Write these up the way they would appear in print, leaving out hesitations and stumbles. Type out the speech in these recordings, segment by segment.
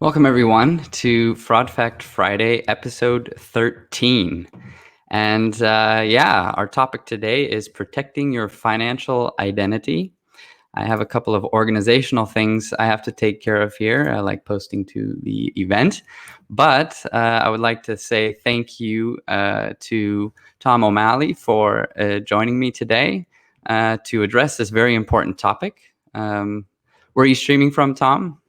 Welcome, everyone, to Fraud Fact Friday, episode 13. And our topic today is protecting your financial identity. I have a couple of organizational things I have to take care of here, like posting to the event. But I would like to say thank you to Tom O'Malley for joining me today to address this very important topic. Where are you streaming from, Tom?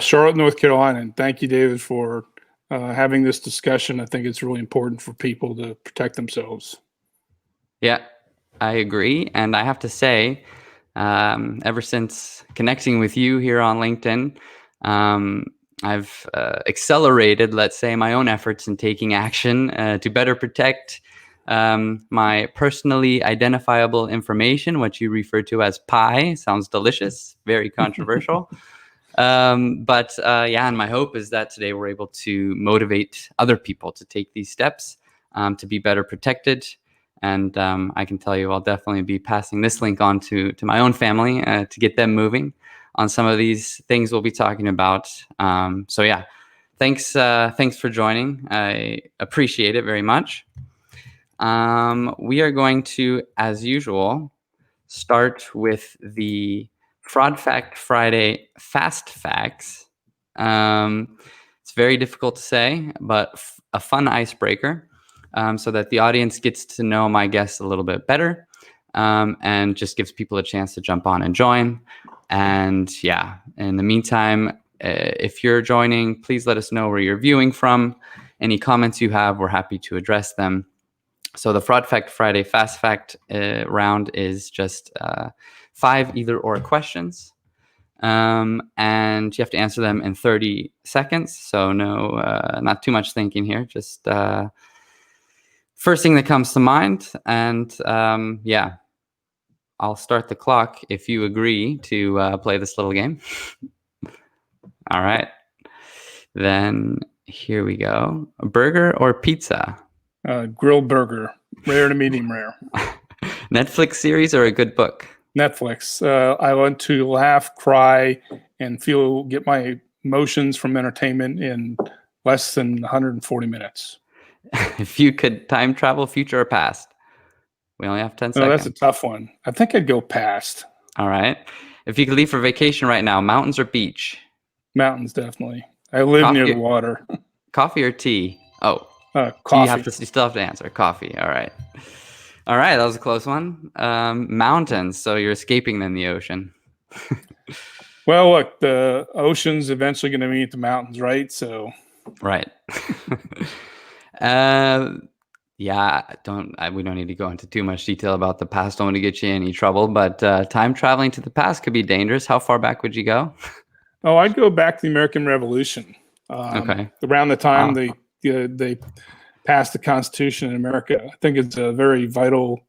Charlotte, North Carolina. And thank you, David, for having this discussion. I think it's really important for people to protect themselves. Yeah, I agree. And I have to say, ever since connecting with you here on LinkedIn, I've accelerated, let's say, my own efforts in taking action to better protect my personally identifiable information, what you refer to as PI. Sounds delicious, very controversial. And my hope is that today we're able to motivate other people to take these steps to be better protected. And I can tell you I'll definitely be passing this link on to my own family to get them moving on some of these things we'll be talking about. Thanks for joining. I appreciate it very much. We are going to, as usual, start with the Fraud Fact Friday Fast Facts. It's very difficult to say, but a fun icebreaker so that the audience gets to know my guests a little bit better and just gives people a chance to jump on and join. And in the meantime, if you're joining, please let us know where you're viewing from. Any comments you have, we're happy to address them. So the Fraud Fact Friday Fast Fact round is just 5 either-or questions, and you have to answer them in 30 seconds. So not too much thinking here. Just first thing that comes to mind, and I'll start the clock if you agree to play this little game. All right, then here we go. A burger or pizza? Grilled burger, rare to medium rare. Netflix series or a good book? Netflix. I want to laugh, cry, and get my emotions from entertainment in less than 140 minutes. If you could time travel, future or past? We only have 10 seconds. That's a tough one. I think I'd go past. All right. If you could leave for vacation right now, mountains or beach? Mountains, definitely. I live near the water. Coffee or tea? Oh. Coffee. You still have to answer. Coffee. All right. That was a close one. Mountains. So you're escaping then the ocean. Well, look, the ocean's eventually going to meet the mountains, right? So. Right. We don't need to go into too much detail about the past. Don't want to get you in any trouble, but time traveling to the past could be dangerous. How far back would you go? Oh, I'd go back to the American Revolution. Okay. Around the time they passed the Constitution in America. I think it's a very vital,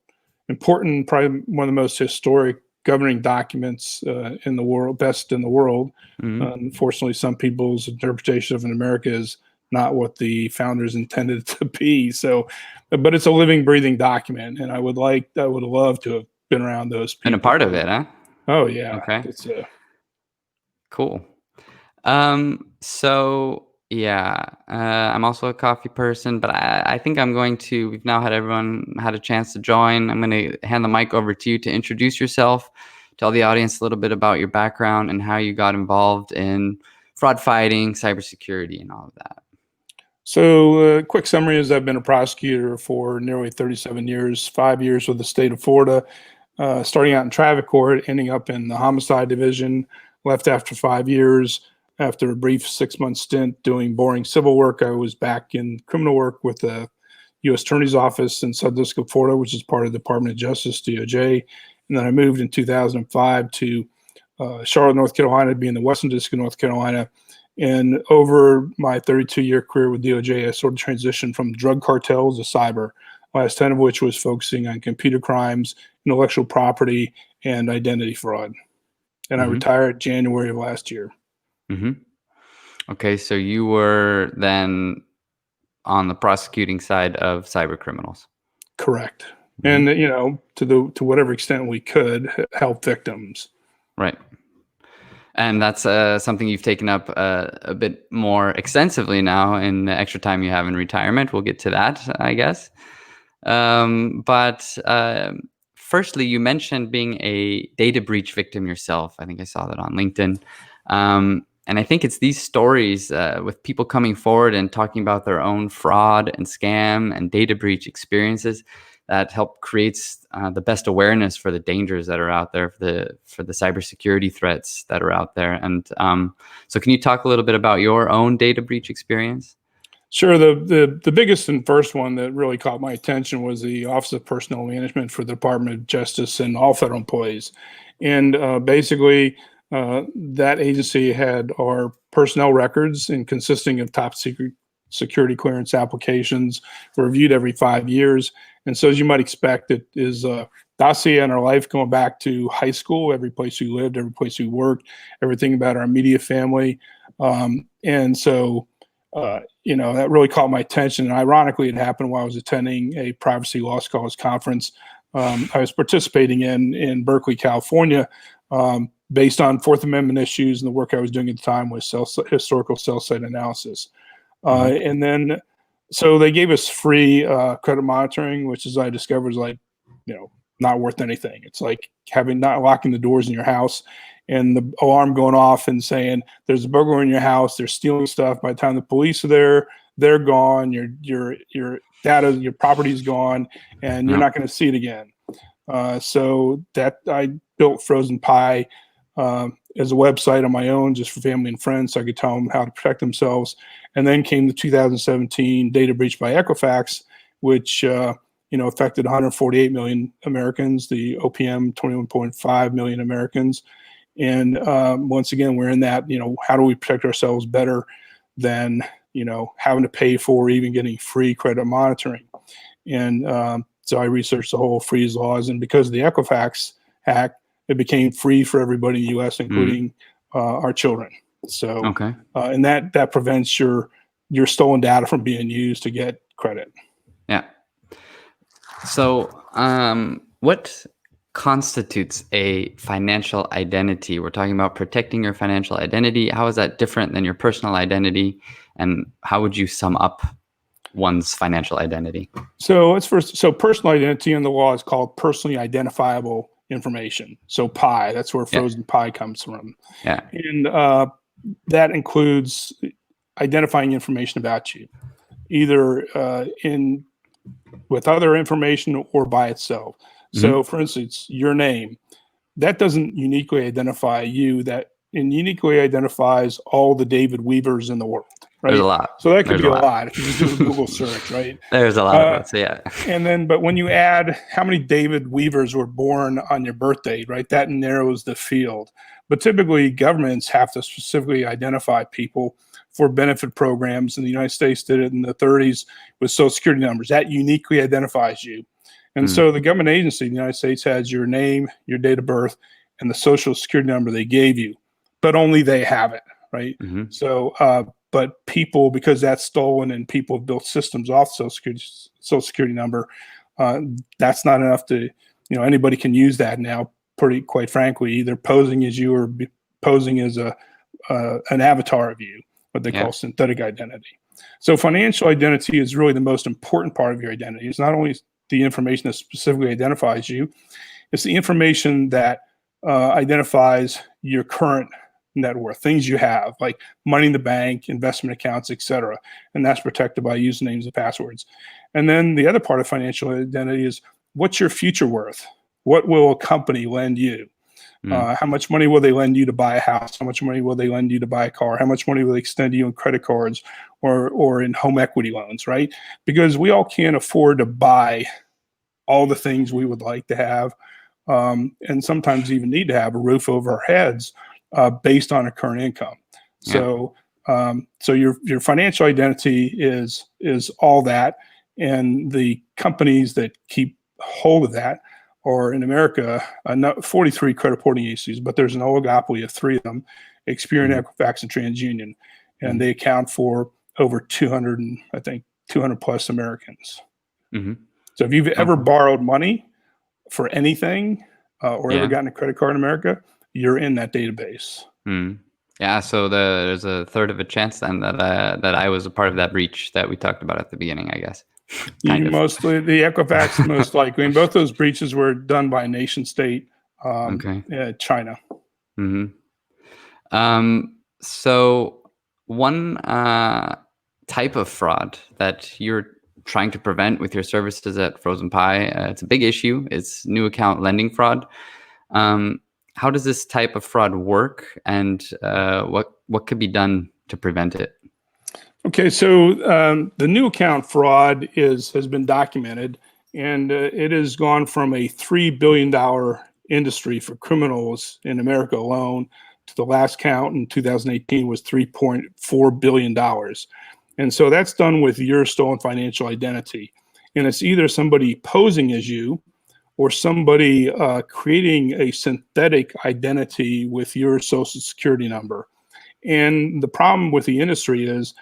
important, probably one of the most historic governing documents in the world, best in the world. Mm-hmm. Unfortunately, some people's interpretation of America is not what the founders intended it to be. So, but it's a living, breathing document, and I would love to have been around those people. And a part of it, huh? Oh yeah. Okay. It's cool. I'm also a coffee person, but I think we've now everyone had a chance to join. I'm going to hand the mic over to you to introduce yourself, tell the audience a little bit about your background and how you got involved in fraud fighting, cybersecurity, and all of that. So a quick summary is I've been a prosecutor for nearly 37 years, 5 years with the state of Florida, starting out in traffic court, ending up in the homicide division, left after 5 years. After a brief 6-month stint doing boring civil work, I was back in criminal work with the U.S. Attorney's Office in Southern District of Florida, which is part of the Department of Justice, DOJ. And then I moved in 2005 to Charlotte, North Carolina, to be in the Western District of North Carolina. And over my 32-year career with DOJ, I sort of transitioned from drug cartels to cyber, last 10 of which was focusing on computer crimes, intellectual property, and identity fraud. And I retired January of last year. Mm-hmm. Okay, so you were then on the prosecuting side of cyber criminals. Correct. And to whatever extent we could help victims. Right. And that's something you've taken up a bit more extensively now in the extra time you have in retirement. We'll get to that, I guess. But firstly, you mentioned being a data breach victim yourself. I think I saw that on LinkedIn. And I think it's these stories with people coming forward and talking about their own fraud and scam and data breach experiences that help creates the best awareness for the dangers that are out there, for the cybersecurity threats that are out there. And so can you talk a little bit about your own data breach experience? Sure. The biggest and first one that really caught my attention was the Office of Personnel Management for the Department of Justice and all federal employees. And basically, that agency had our personnel records and consisting of top secret security clearance applications reviewed every 5 years. And so, as you might expect, it is a dossier on our life going back to high school, every place we lived, every place we worked, everything about our immediate family. And so, that really caught my attention. And ironically, it happened while I was attending a privacy law scholars conference I was participating in Berkeley, California, based on Fourth Amendment issues, and the work I was doing at the time was historical cell site analysis. And then, so they gave us free credit monitoring, which, as I discovered, is like, not worth anything. It's like not locking the doors in your house and the alarm going off and saying there's a burglar in your house, they're stealing stuff. By the time the police are there, they're gone. Your data, your property's gone, and you're not going to see it again. So that I built Frozen Pie as a website on my own, just for family and friends, so I could tell them how to protect themselves. And then came the 2017 data breach by Equifax, which affected 148 million Americans, the OPM 21.5 million Americans. And once again, we're in that, how do we protect ourselves better than, having to pay for even getting free credit monitoring? And so I researched the whole freeze laws. And because of the Equifax hack, it became free for everybody in the U.S., including our children. So, and that prevents your stolen data from being used to get credit. Yeah. So, what constitutes a financial identity? We're talking about protecting your financial identity. How is that different than your personal identity? And how would you sum up one's financial identity? So let's first, personal identity in the law is called personally identifiable information. So PI, that's where Frozen Pie comes from. Yeah. And that includes identifying information about you, either with other information or by itself. So, for instance, your name, that doesn't uniquely identify you. That uniquely identifies all the David Weavers in the world. Right? There's a lot. So that could be a lot if you just do a Google search, right? There's a lot of us, yeah. And then, but when you add how many David Weavers were born on your birthday, right, that narrows the field. But typically, governments have to specifically identify people for benefit programs. And the United States did it in the 30s with Social Security numbers. That uniquely identifies you. And so the government agency in the United States has your name, your date of birth, and the Social Security number they gave you, but only they have it, right? So, but people, because that's stolen and people have built systems off Social Security number, that's not enough to, anybody can use that now, quite frankly, either posing as you or posing as an avatar of you, what they call synthetic identity. So financial identity is really the most important part of your identity. It's not only the information that specifically identifies you, it's the information that identifies your current net worth, things you have, like money in the bank, investment accounts, etc. And that's protected by usernames and passwords. And then the other part of financial identity is what's your future worth? What will a company lend you? How much money will they lend you to buy a house? How much money will they lend you to buy a car? How much money will they extend to you in credit cards or in home equity loans, right? Because we all can't afford to buy all the things we would like to have, and sometimes even need to have a roof over our heads based on a current income. So, so your financial identity is all that, and the companies that keep hold of that are in America 43 credit reporting agencies, but there's an oligopoly of 3 of them: Experian, Equifax, and TransUnion, and they account for over 200 plus Americans. So if you've ever borrowed money for anything or ever gotten a credit card in America, you're in that database. Hmm. Yeah, so there's a third of a chance then that I was a part of that breach that we talked about at the beginning, I guess. You Kind of. mostly the Equifax most likely, and both those breaches were done by a nation state, Okay. China. Hmm. So one type of fraud that you're trying to prevent with your services at Frozen Pie, it's a big issue. It's new account lending fraud. Um, how does this type of fraud work, and what could be done to prevent it? Okay, so the new account fraud has been documented, and it has gone from a $3 billion industry for criminals in America alone to the last count in 2018 was $3.4 billion. And so that's done with your stolen financial identity. And it's either somebody posing as you or somebody creating a synthetic identity with your social security number. And the problem with the industry is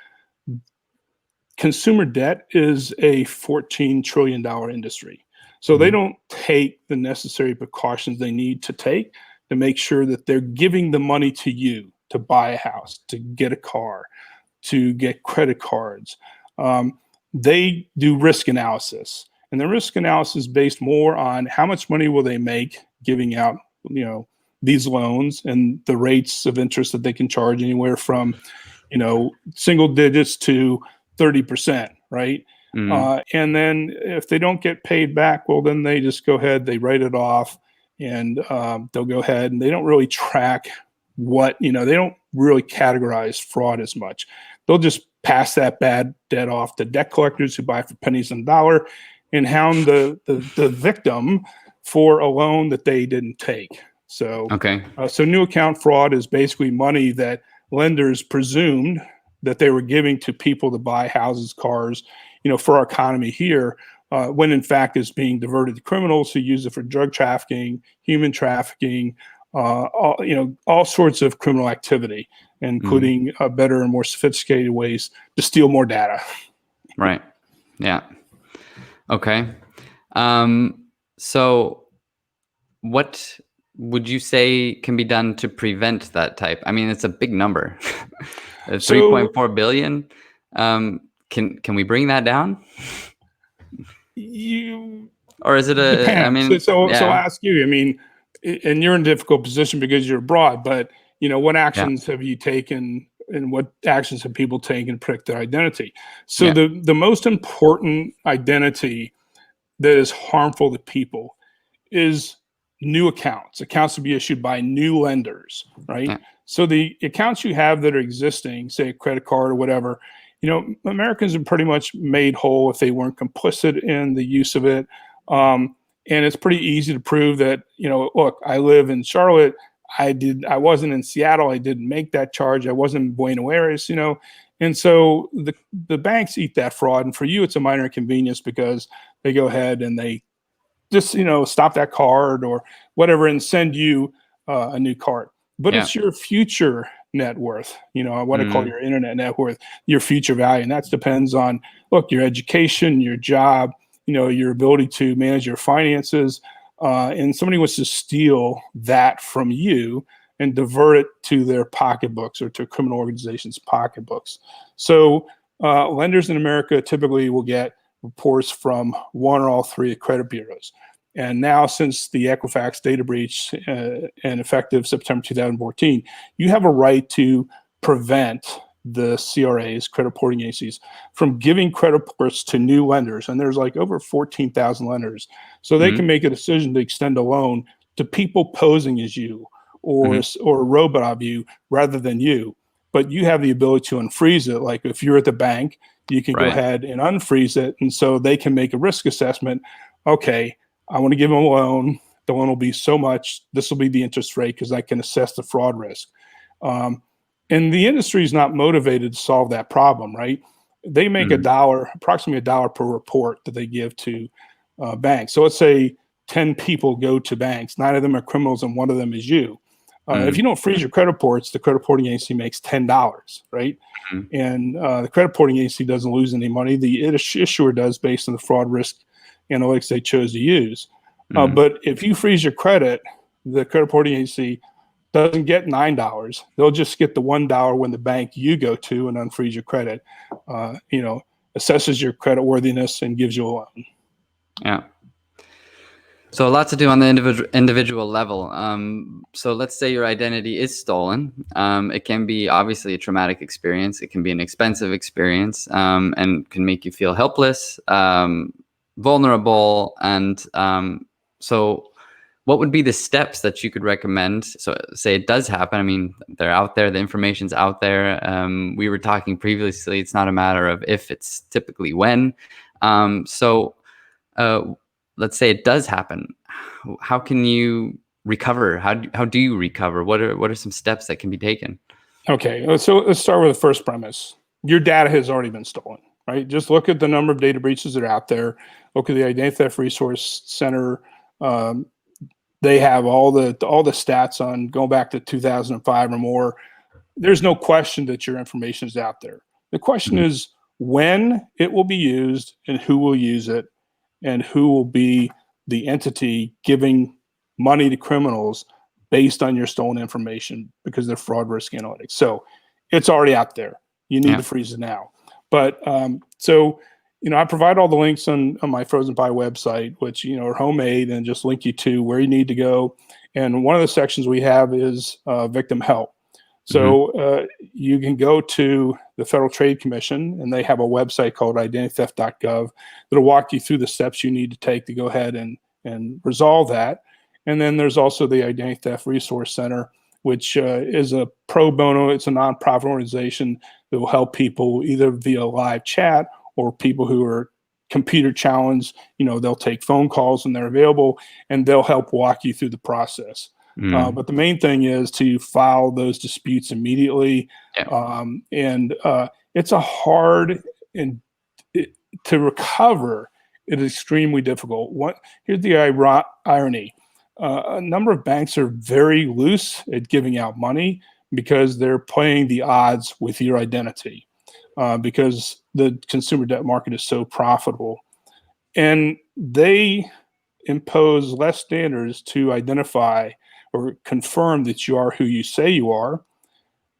consumer debt is a $14 trillion industry. So they Mhm. don't take the necessary precautions they need to take to make sure that they're giving the money to you to buy a house, to get a car, to get credit cards. They do risk analysis, and the risk analysis is based more on how much money will they make giving out, these loans and the rates of interest that they can charge anywhere from, single digits to 30%, right? Mhm. And then if they don't get paid back, well, then they just go ahead, they write it off, and they'll go ahead and they don't really track they don't really categorize fraud as much. They'll just pass that bad debt off to debt collectors who buy for pennies on the dollar and hound the victim for a loan that they didn't take. So, Okay. so new account fraud is basically money that lenders presumed that they were giving to people to buy houses, cars, for our economy here, when in fact it's being diverted to criminals who use it for drug trafficking, human trafficking, all sorts of criminal activity, Mhm. including better and more sophisticated ways to steal more data. Right. Yeah. Okay. Um, so what would you say can be done to prevent that type? I mean, it's a big number. So 3.4 billion. Can we bring that down? you Or is it I depends. mean, So I yeah. ask you. I mean, and you're in a difficult position because you're abroad. But what Yeah. actions have you taken, and what actions have people taken to protect their identity? So Yeah. the most important identity that is harmful to people is new accounts to be issued by new lenders, right? Yeah. So the accounts you have that are existing, say a credit card or whatever, Americans are pretty much made whole if they weren't complicit in the use of it. And it's pretty easy to prove that, look, I live in Charlotte. I wasn't in Seattle. I didn't make that charge. I wasn't in Buenos Aires. And so the banks eat that fraud. And for you, it's a minor inconvenience because they go ahead and they just stop that card or whatever and send you a new card. But Yeah. it's your future net worth, what I call Mhm. your internet net worth, your future value. And that depends on, look, your education, your job, your ability to manage your finances. And somebody wants to steal that from you and divert it to their pocketbooks or to criminal organizations' pocketbooks. So lenders in America typically will get reports from one or all three credit bureaus. And now, since the Equifax data breach and effective September 2014, you have a right to prevent the CRAs, credit reporting agencies, from giving credit reports to new lenders. And there's like over 14,000 lenders. So they can Mhm. make a decision to extend a loan to people posing as you or, Mhm. or a robot of you rather than you. But you have the ability to unfreeze it. Like if you're at the bank, you can go Right. ahead and unfreeze it. And so they can make a risk assessment. Okay, I want to give them a loan. The loan will be so much. This will be the interest rate because I can assess the fraud risk. Um, and the industry is not motivated to solve that problem, right? They make Mhm. approximately $1 per report that they give to banks. So let's say 10 people go to banks, 9 of them are criminals and 1 of them is you. If Mhm. you don't freeze your credit reports, the credit reporting agency makes $10, right? Mhm. And the credit reporting agency doesn't lose any money. The issuer does based on the fraud risk analytics they chose to use. Mhm. But if you freeze your credit, the credit reporting agency doesn't get $9. They'll just get the $1 when the bank you go to and unfreeze your credit, assesses your credit worthiness and gives you a loan. Yeah. So a lot to do on the individual level. So let's say your identity is stolen. It can be obviously a traumatic experience. It can be an expensive experience, and can make you feel helpless, vulnerable. And so what would be the steps that you could recommend? So say it does happen. I mean, they're out there. The information's out there. We were talking previously. It's not a matter of if, it's typically when. Let's say it does happen. How can you recover? How do you recover? What are some steps that can be taken? Okay, so let's start with the first premise. Your data has already been stolen, right? Just look at the number of data breaches that are out there. Look at the Identity Theft Resource Center. They have all the stats on going back to 2005 or more. There's no question that your information is out there. The question is when it will be used and who will use it, and who will be the entity giving money to criminals based on your stolen information because they're fraud risk analytics. So it's already out there. You need to freeze it now. But I provide all the links on my Frozen Pie website, which are homemade and just link you to where you need to go. And one of the sections we have is victim help. So you can go to the Federal Trade Commission, and they have a website called identitytheft.gov that'll walk you through the steps you need to take to go ahead and resolve that. And then there's also the Identity Theft Resource Center, which is a pro bono. It's a nonprofit organization that will help people either via live chat or people who are computer challenged. They'll take phone calls when they're available, and they'll help walk you through the process. But the main thing is to file those disputes immediately. It's a hard to recover. It is extremely difficult. Here's the irony. A number of banks are very loose at giving out money because they're playing the odds with your identity because the consumer debt market is so profitable. And they impose less standards to identify or confirm that you are who you say you are,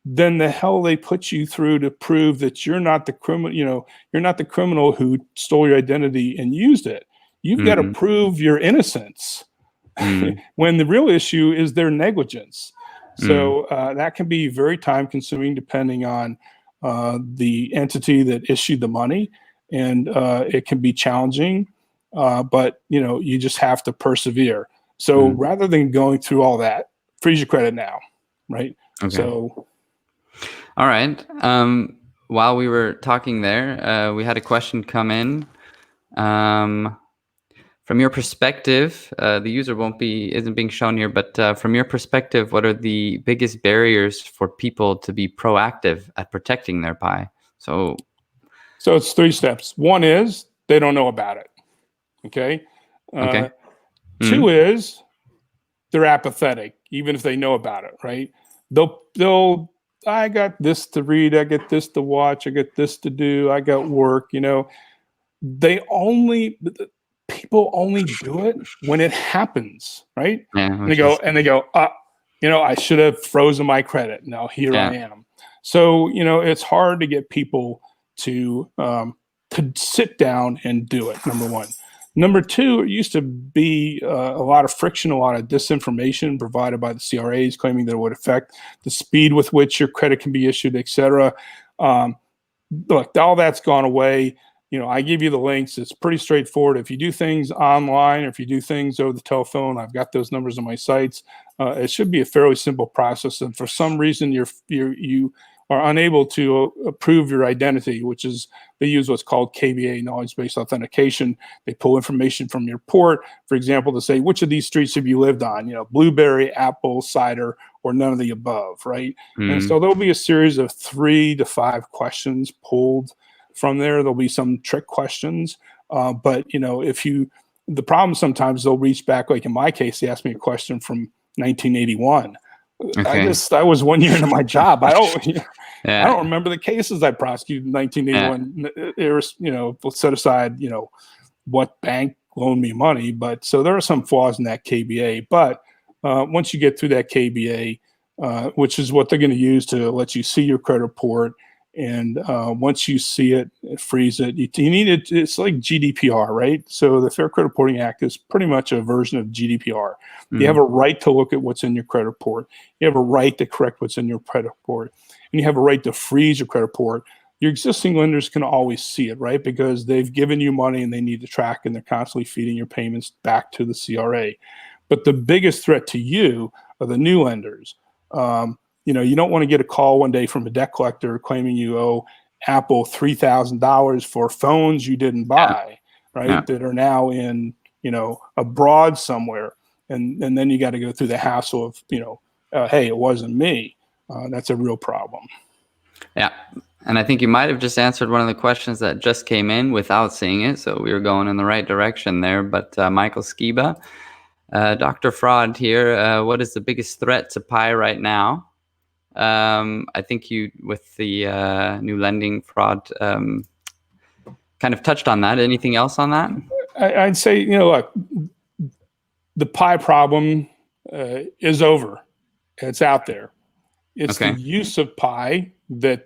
then the hell they put you through to prove that you're not the criminal. You're not the criminal who stole your identity and used it. You've got to prove your innocence when the real issue is their negligence. So that can be very time consuming depending on the entity that issued the money, and it can be challenging, but you just have to persevere. So rather than going through all that, freeze your credit now, right? Okay. So, all right. While we were talking there, we had a question come in. From your perspective, the user isn't being shown here, but from your perspective, what are the biggest barriers for people to be proactive at protecting their pie? So it's 3 steps. One is they don't know about it. Okay. Okay. 2 is they're apathetic, even if they know about it, right? They'll I got this to read, I got this to watch, I got this to do, I got work, people only do it when it happens, right? Yeah, and they go, I should have frozen my credit. Now here I am. So, it's hard to get people to sit down and do it, number one. Number 2, it used to be a lot of friction, a lot of disinformation provided by the CRAs claiming that it would affect the speed with which your credit can be issued, et cetera. Look, all that's gone away. I give you the links. It's pretty straightforward. If you do things online or if you do things over the telephone, I've got those numbers on my sites. It should be a fairly simple process. And for some reason, you are unable to prove your identity, which is they use what's called KBA, knowledge-based authentication. They pull information from your port, for example, to say, which of these streets have you lived on? Blueberry, apple, cider, or none of the above, right? And so there'll be a series of 3 to 5 questions pulled from there. There'll be some trick questions. But, the problem sometimes they'll reach back, like in my case, they asked me a question from 1981. Okay. I was 1 year into my job. I don't remember the cases I prosecuted in 1981. There was, let's set aside, what bank loaned me money. But so there are some flaws in that KBA. But once you get through that KBA, which is what they're going to use to let you see your credit report. And once you see it, freeze it. You need it. It's like GDPR, right? So the Fair Credit Reporting Act is pretty much a version of GDPR. You have a right to look at what's in your credit report. You have a right to correct what's in your credit report, and you have a right to freeze your credit report. Your existing lenders can always see it, right? Because they've given you money and they need to track, and they're constantly feeding your payments back to the CRA. But the biggest threat to you are the new lenders. You don't want to get a call one day from a debt collector claiming you owe Apple $3,000 for phones you didn't buy, right? That are now in, abroad somewhere. And then you got to go through the hassle of, hey, it wasn't me. That's a real problem. Yeah. And I think you might have just answered one of the questions that just came in without seeing it. So we were going in the right direction there. But Michael Skiba, Dr. Fraud here, what is the biggest threat to Pi right now? I think you, with the new lending fraud, kind of touched on that. Anything else on that? I'd say, look, the Pi problem is over. It's out there. It's the use of Pi that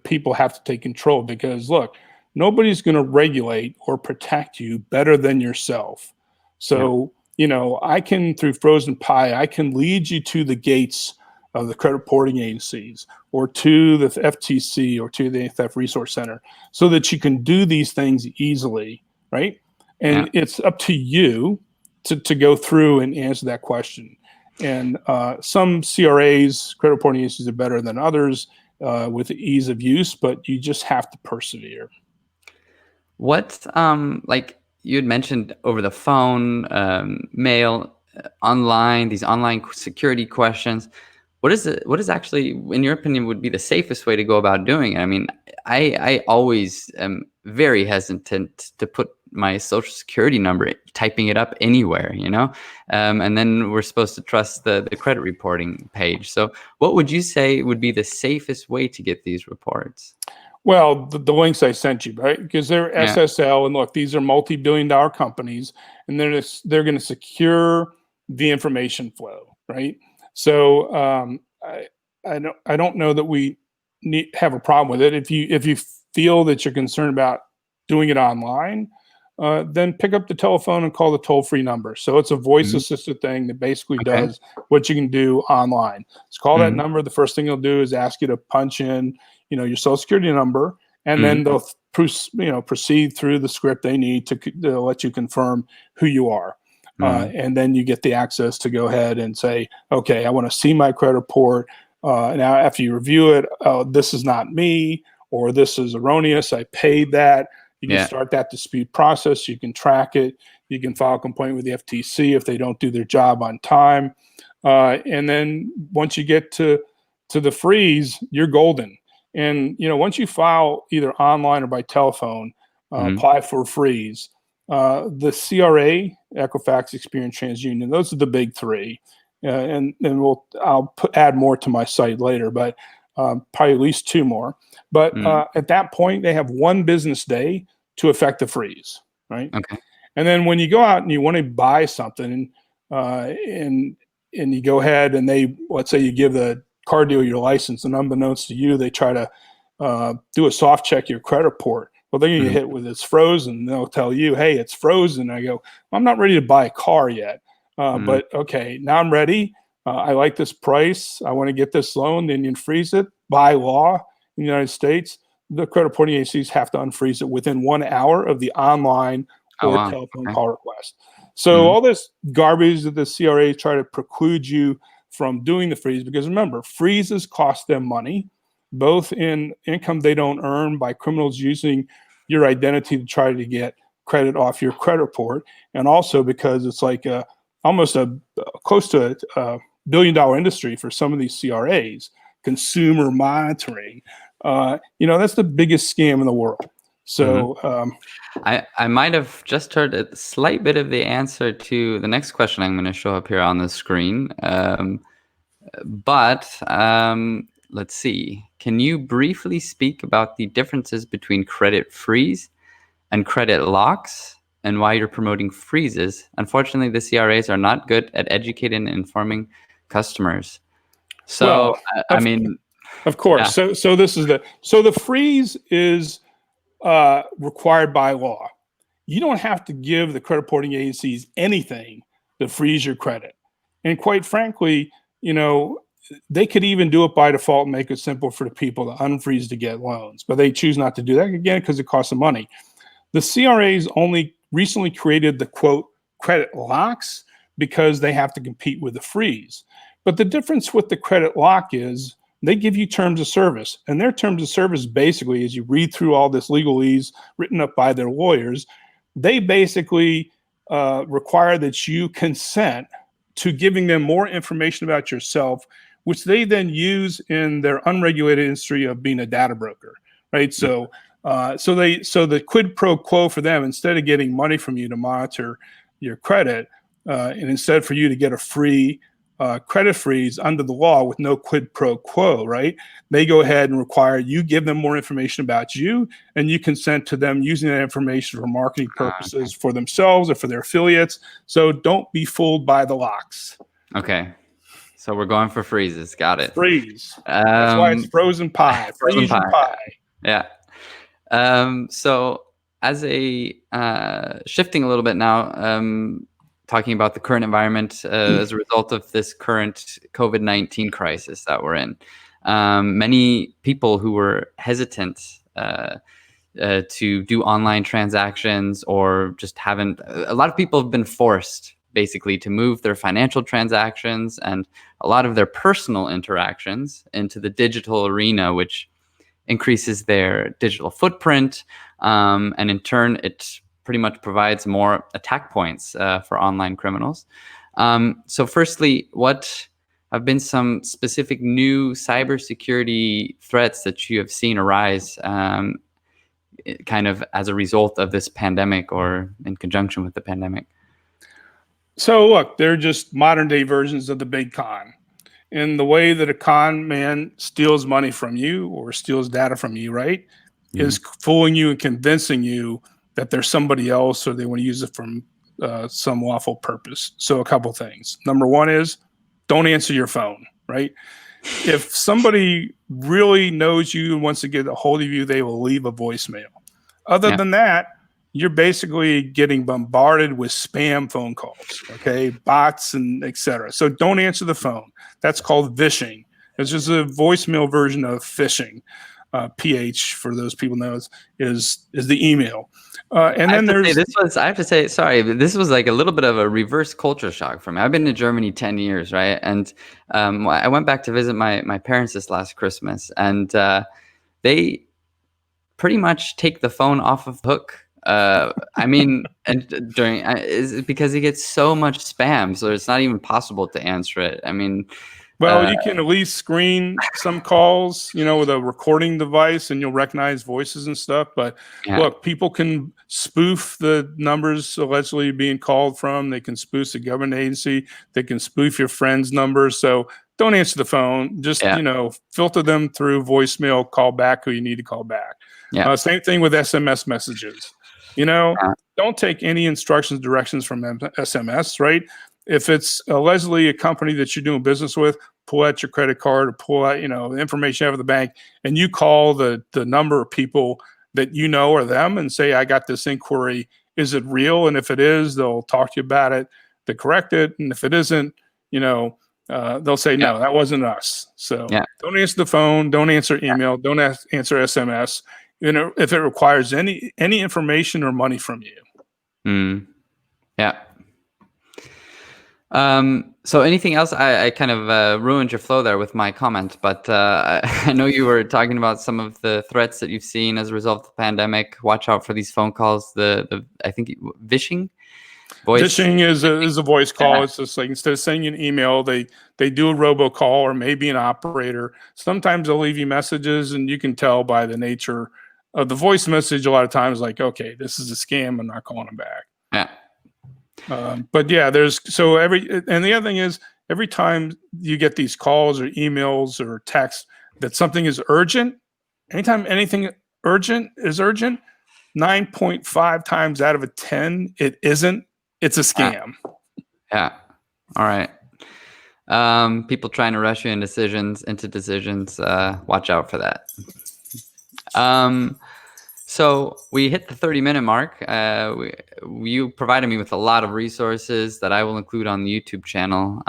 people have to take control, because look, nobody's going to regulate or protect you better than yourself. So, I can, through Frozen Pi, I can lead you to the gates of the credit reporting agencies, or to the FTC, or to the Theft Resource Center, so that you can do these things easily, right? And it's up to you to go through and answer that question. And some CRAs, credit reporting agencies, are better than others with the ease of use, but you just have to persevere. What, like you had mentioned, over the phone, mail, online, these online security questions, what is actually, in your opinion, would be the safest way to go about doing it? I mean, I always am very hesitant to put my social security number, typing it up anywhere, and then we're supposed to trust the credit reporting page. So what would you say would be the safest way to get these reports? Well, the links I sent you, right? Because they're SSL, and look, these are multi-billion-dollar companies, and they're going to secure the information flow, right? So I don't know that we have a problem with it. If you feel that you're concerned about doing it online, then pick up the telephone and call the toll-free number. So it's a voice-assisted thing that basically does what you can do online. Just call that number. The first thing it'll do is ask you to punch in, your social security number, and then they'll proceed through the script they need to let you confirm who you are. And then you get the access to go ahead and say, okay, I want to see my credit report. Now, after you review it, this is not me, or this is erroneous, I paid that. You can start that dispute process. You can track it. You can file a complaint with the FTC if they don't do their job on time. And then once you get to the freeze, you're golden. And once you file either online or by telephone, apply for a freeze. The CRA, Equifax, Experian, TransUnion, those are the big three. And I'll add more to my site later, but probably at least two more. But at that point, they have one business day to effect the freeze, right? Okay. And then when you go out and you want to buy something, and you go ahead and let's say you give the car dealer your license, and unbeknownst to you, they try to do a soft check your credit report. Well, then you hit with it's frozen. They'll tell you, hey, it's frozen. I go, I'm not ready to buy a car yet, but okay, now I'm ready. I like this price. I want to get this loan. Then you freeze it. By law in the United States, the credit reporting agencies have to unfreeze it within 1 hour of the online or telephone call request. So all this garbage that the CRA try to preclude you from doing the freeze, because remember, freezes cost them money, both in income they don't earn by criminals using your identity to try to get credit off your credit report, and also because it's like almost close to a billion-dollar industry for some of these CRAs, consumer monitoring. That's the biggest scam in the world. So I might have just heard a slight bit of the answer to the next question I'm going to show up here on the screen. But let's see. Can you briefly speak about the differences between credit freeze and credit locks, and why you're promoting freezes? Unfortunately, the CRAs are not good at educating and informing customers. So, Well, I of, mean, of course. yeah. So this is the freeze is required by law. You don't have to give the credit reporting agencies anything to freeze your credit. And quite frankly, they could even do it by default and make it simple for the people to unfreeze to get loans, but they choose not to do that again because it costs them money. The CRAs only recently created the quote credit locks because they have to compete with the freeze. But the difference with the credit lock is they give you terms of service, and their terms of service basically, as you read through all this legalese written up by their lawyers, they basically require that you consent to giving them more information about yourself, which they then use in their unregulated industry of being a data broker, right? So the quid pro quo for them, instead of getting money from you to monitor your credit, and instead for you to get a free credit freeze under the law with no quid pro quo, right? They go ahead and require you give them more information about you, and you consent to them using that information for marketing purposes for themselves or for their affiliates. So don't be fooled by the locks. Okay. So we're going for freezes. Got it. Freeze. That's why it's frozen pie. Frozen Freeze your pie. Yeah. So as a shifting a little bit now, talking about the current environment as a result of this current COVID-19 crisis that we're in, many people who were hesitant to do online transactions or just haven't, a lot of people have been forced basically to move their financial transactions and a lot of their personal interactions into the digital arena, which increases their digital footprint, and in turn, it pretty much provides more attack points for online criminals. So firstly, what have been some specific new cybersecurity threats that you have seen arise kind of as a result of this pandemic or in conjunction with the pandemic? So look, they're just modern day versions of the big con. In the way that a con man steals money from you or steals data from you, right, is fooling you and convincing you that there's somebody else or they want to use it from some lawful purpose. So a couple things. Number one is don't answer your phone, right? If somebody really knows you and wants to get a hold of you, they will leave a voicemail. Other than that, you're basically getting bombarded with spam phone calls, okay, bots and etc. So don't answer the phone. That's called vishing. It's just a voicemail version of phishing. PH, for those people know, is the email. And then there's I have to say, sorry, but this was like a little bit of a reverse culture shock for me. I've been in Germany 10 years, right? And I went back to visit my parents this last Christmas, and they pretty much take the phone off of the hook. I mean, and is because it gets so much spam, so it's not even possible to answer it. I mean, well, you can at least screen some calls, with a recording device, and you'll recognize voices and stuff. But look, people can spoof the numbers allegedly being called from. They can spoof the government agency. They can spoof your friend's numbers. So don't answer the phone. Just filter them through voicemail. Call back who you need to call back. Same thing with SMS messages. Don't take any instructions, directions from SMS, right? If it's allegedly a company that you're doing business with, pull out your credit card or pull out, the information out of the bank, and you call the number of people that you know are them and say, I got this inquiry. Is it real? And if it is, they'll talk to you about it to correct it. And if it isn't, they'll say, no, that wasn't us. So don't answer the phone. Don't answer email. Don't answer SMS. If it requires any information or money from you. Yeah. So anything else? I kind of ruined your flow there with my comment, but I know you were talking about some of the threats that you've seen as a result of the pandemic. Watch out for these phone calls. I think vishing. Vishing is a voice call. It's just like instead of sending an email, they do a robocall or maybe an operator. Sometimes they'll leave you messages, and you can tell by the nature of the voice message a lot of times, like, okay, this is a scam. I'm not calling them back. Yeah. But yeah, and the other thing is, every time you get these calls or emails or texts that something is urgent, anytime anything urgent is urgent, 9.5 times out of 10, it isn't. It's a scam. Yeah. All right. People trying to rush you into decisions. Watch out for that. So we hit the 30-minute mark. You provided me with a lot of resources that I will include on the YouTube channel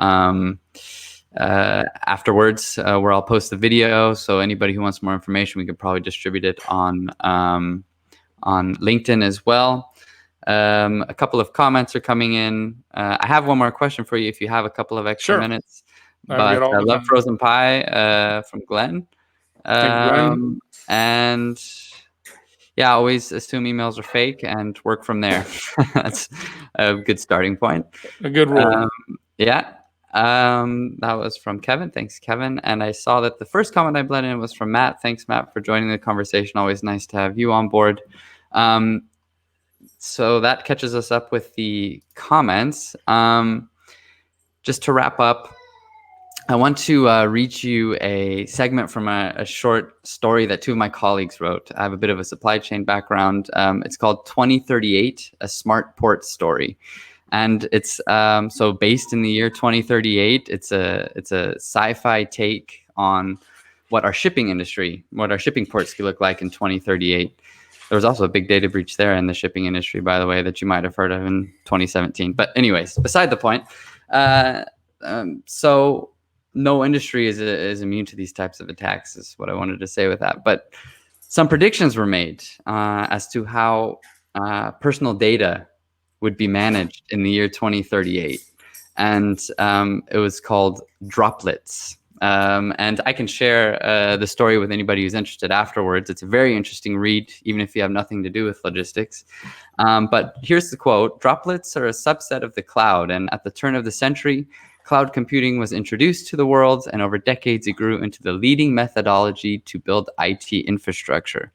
afterwards, where I'll post the video. So anybody who wants more information, we could probably distribute it on LinkedIn as well. A couple of comments are coming in. I have one more question for you if you have a couple of extra minutes. But I love frozen pie from Glenn. Thank you, Glenn. And yeah, always assume emails are fake and work from there. That's a good starting point. A good rule. Yeah. That was from Kevin. Thanks, Kevin. And I saw that the first comment I blended in was from Matt. Thanks, Matt, for joining the conversation. Always nice to have you on board. So that catches us up with the comments. Just to wrap up, I want to read you a segment from a short story that two of my colleagues wrote. I have a bit of a supply chain background. It's called 2038, a smart port story. And it's so based in the year 2038. It's a sci-fi take on what our shipping ports could look like in 2038. There was also a big data breach there in the shipping industry, by the way, that you might have heard of in 2017. But anyways, beside the point. So no industry is immune to these types of attacks, is what I wanted to say with that. But some predictions were made as to how personal data would be managed in the year 2038. And it was called droplets. And I can share the story with anybody who's interested afterwards. It's a very interesting read, even if you have nothing to do with logistics. But here's the quote. Droplets are a subset of the cloud. And at the turn of the century, cloud computing was introduced to the world, and over decades, it grew into the leading methodology to build IT infrastructure.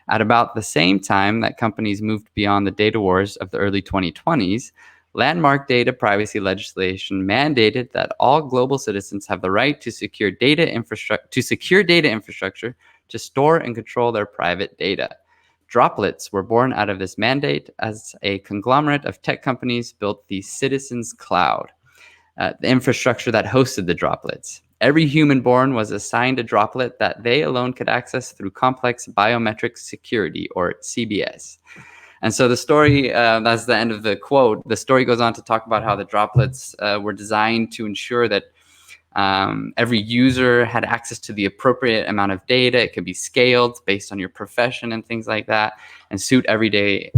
At about the same time that companies moved beyond the data wars of the early 2020s, landmark data privacy legislation mandated that all global citizens have the right to secure data infrastructure to store and control their private data. Droplets were born out of this mandate as a conglomerate of tech companies built the Citizens Cloud, the infrastructure that hosted the droplets. Every human born was assigned a droplet that they alone could access through complex biometric security, or CBS. And so the story, that's the end of the quote. The story goes on to talk about how the droplets were designed to ensure that every user had access to the appropriate amount of data. It could be scaled based on your profession and things like that, and suit everyday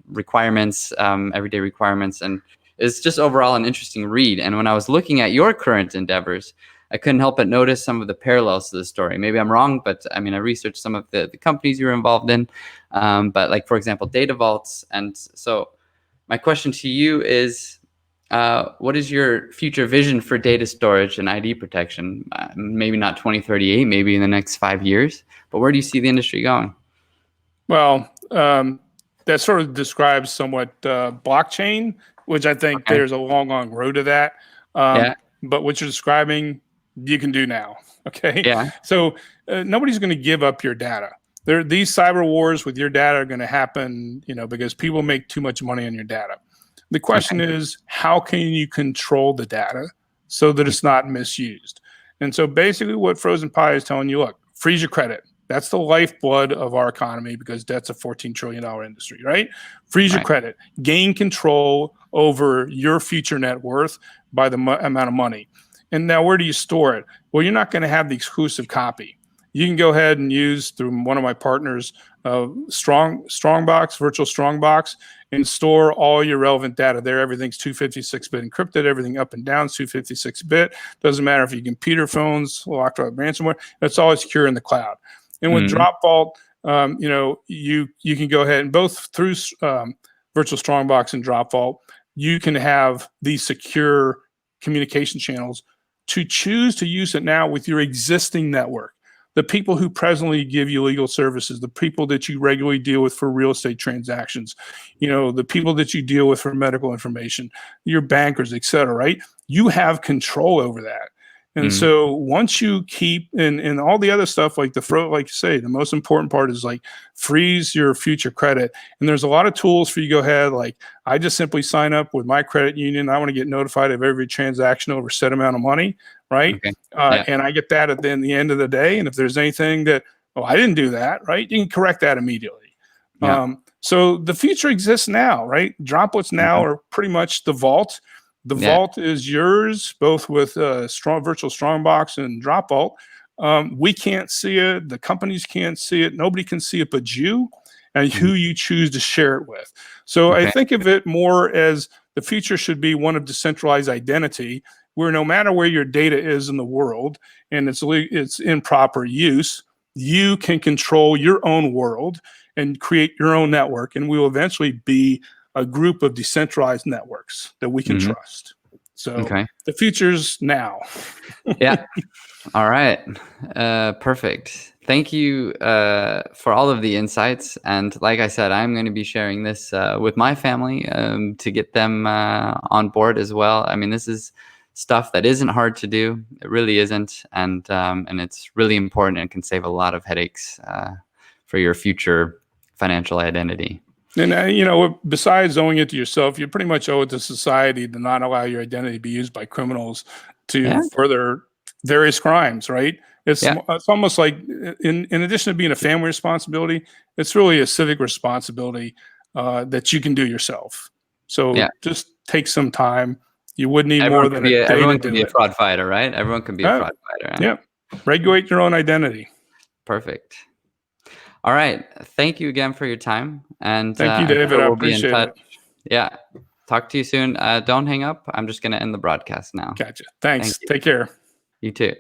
requirements. And it's just overall an interesting read. And when I was looking at your current endeavors, I couldn't help but notice some of the parallels to the story. Maybe I'm wrong, but I mean, I researched some of the companies you were involved in, but like, for example, data vaults. And so my question to you is, what is your future vision for data storage and ID protection? Maybe not 2038, maybe in the next 5 years, but where do you see the industry going? Well, that sort of describes somewhat blockchain, which I think there's a long road to that. But what you're describing, you can do now. Okay. Yeah. So nobody's going to give up your data. These cyber wars with your data are going to happen, because people make too much money on your data. The question is, how can you control the data so that it's not misused? And so basically what Frozen Pie is telling you, look, freeze your credit. That's the lifeblood of our economy, because debt's a $14 trillion industry, right? Freeze your credit. Gain control over your future net worth by the amount of money. And now where do you store it? Well, you're not going to have the exclusive copy. You can go ahead and use, through one of my partners, Strongbox, Virtual Strongbox, and store all your relevant data there. Everything's 256-bit encrypted. Everything up and down is 256-bit. Doesn't matter if your computer phone's locked up ransomware. It's always secure in the cloud. And with Drop Vault, you can go ahead and both through Virtual Strongbox and Drop Vault, you can have these secure communication channels to choose to use it now with your existing network. The people who presently give you legal services, the people that you regularly deal with for real estate transactions, the people that you deal with for medical information, your bankers, et cetera, right? You have control over that. And so once you keep and all the other stuff like the fraud, like you say, the most important part is like freeze your future credit. And there's a lot of tools for you to go ahead. Like I just simply sign up with my credit union. I want to get notified of every transaction over a set amount of money, right? Okay. Yeah. And I get that at the end of the day. And if there's anything that, oh, I didn't do that, right? You can correct that immediately. Yeah. So the future exists now, right? Droplets now are pretty much the vault. The vault is yours, both with strong virtual strongbox and drop vault. We can't see it. The companies can't see it. Nobody can see it but you and who you choose to share it with. So I think of it more as the future should be one of decentralized identity, where no matter where your data is in the world and it's in proper use, you can control your own world and create your own network, and we will eventually be a group of decentralized networks that we can trust. So the future's now. Yeah. All right. Perfect. Thank you for all of the insights. And like I said, I'm going to be sharing this with my family to get them on board as well. I mean, this is stuff that isn't hard to do. It really isn't. And it's really important and can save a lot of headaches for your future financial identity. And, besides owing it to yourself, you pretty much owe it to society to not allow your identity to be used by criminals to further various crimes, right? It's almost like, in addition to being a family responsibility, it's really a civic responsibility that you can do yourself. So just take some time. You wouldn't need more than a day to do it. Everyone can be a fraud fighter, right? Everyone can be a fraud fighter. Right? Yeah. Regulate your own identity. Perfect. All right. Thank you again for your time. And thank you, David. I appreciate it. Yeah. Talk to you soon. Don't hang up. I'm just going to end the broadcast now. Gotcha. Thanks. Take care. You too.